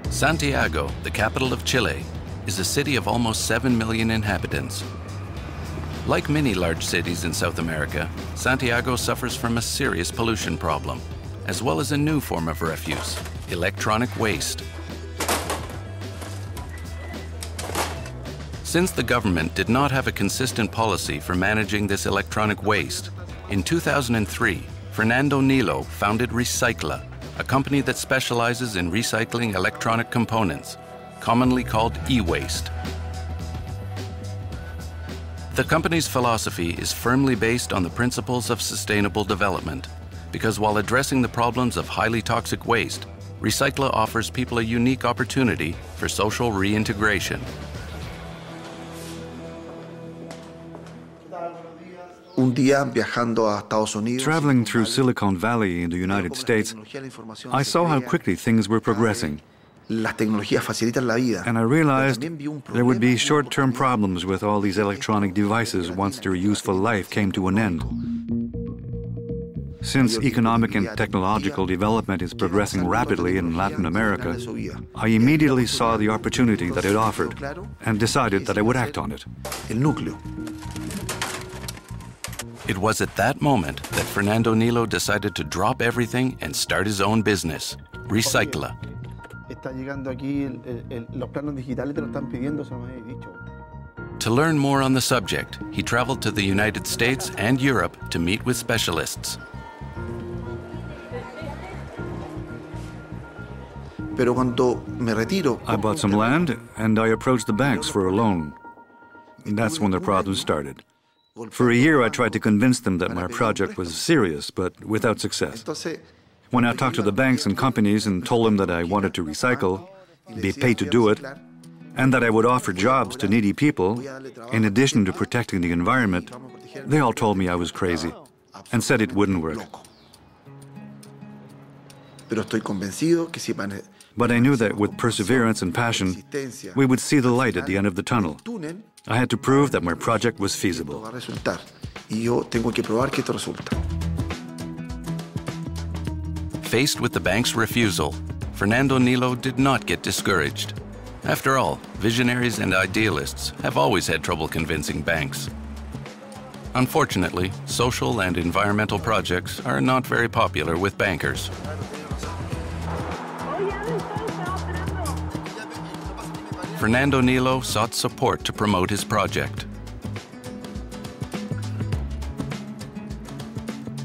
Santiago, the capital of Chile, is a city of almost 7 million inhabitants. Like many large cities in South America, Santiago suffers from a serious pollution problem, as well as a new form of refuse, electronic waste. Since the government did not have a consistent policy for managing this electronic waste, in 2003, Fernando Nilo founded Recycla, a company that specializes in recycling electronic components, commonly called e-waste. The company's philosophy is firmly based on the principles of sustainable development, because while addressing the problems of highly toxic waste, Recycla offers people a unique opportunity for social reintegration. Traveling through Silicon Valley in the United States, I saw how quickly things were progressing. And I realized there would be short-term problems with all these electronic devices once their useful life came to an end. Since economic and technological development is progressing rapidly in Latin America, I immediately saw the opportunity that it offered and decided that I would act on it. It was at that moment that Fernando Nilo decided to drop everything and start his own business, Recycla. To learn more on the subject, he traveled to the United States and Europe to meet with specialists. I bought some land and I approached the banks for a loan. And that's when the problem started. For a year, I tried to convince them that my project was serious, but without success. When I talked to the banks and companies and told them that I wanted to recycle, be paid to do it, and that I would offer jobs to needy people, in addition to protecting the environment, they all told me I was crazy and said it wouldn't work. But I knew that with perseverance and passion, we would see the light at the end of the tunnel. I had to prove that my project was feasible. Faced with the bank's refusal, Fernando Nilo did not get discouraged. After all, visionaries and idealists have always had trouble convincing banks. Unfortunately, social and environmental projects are not very popular with bankers. Fernando Nilo sought support to promote his project.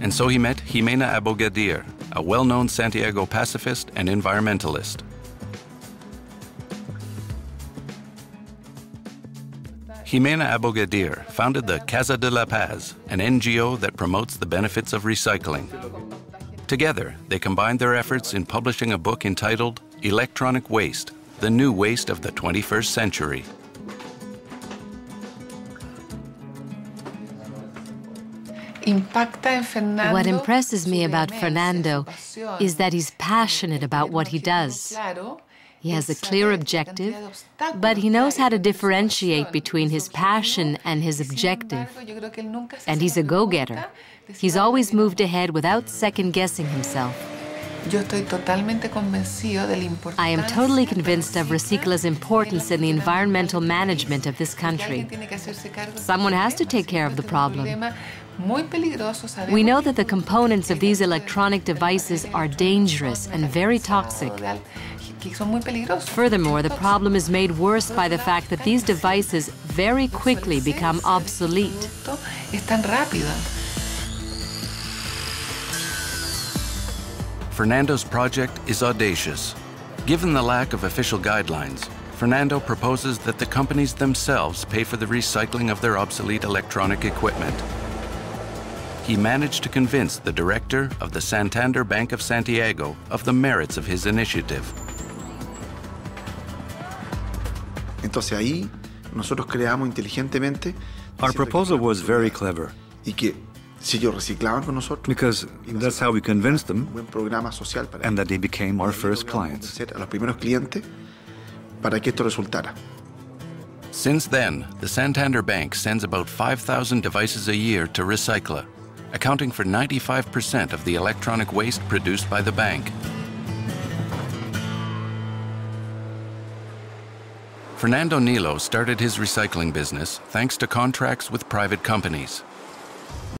And so he met Jimena Abogadir, a well-known Santiago pacifist and environmentalist. Jimena Abogadir founded the Casa de la Paz, an NGO that promotes the benefits of recycling. Together, they combined their efforts in publishing a book entitled Electronic Waste, the New Waste of the 21st Century. What impresses me about Fernando is that he's passionate about what he does. He has a clear objective, but he knows how to differentiate between his passion and his objective. And he's a go-getter. He's always moved ahead without second-guessing himself. I am totally convinced of Recycla's importance in the environmental management of this country. Someone has to take care of the problem. We know that the components of these electronic devices are dangerous and very toxic. Furthermore, the problem is made worse by the fact that these devices very quickly become obsolete. Fernando's project is audacious. Given the lack of official guidelines, Fernando proposes that the companies themselves pay for the recycling of their obsolete electronic equipment. He managed to convince the director of the Santander Bank of Santiago of the merits of his initiative. Our proposal was very clever, because that's how we convinced them, and that they became our first clients. para que esto resultara. Since then, the Santander Bank sends about 5,000 devices a year to Recycla, accounting for 95% of the electronic waste produced by the bank. Fernando Nilo started his recycling business thanks to contracts with private companies.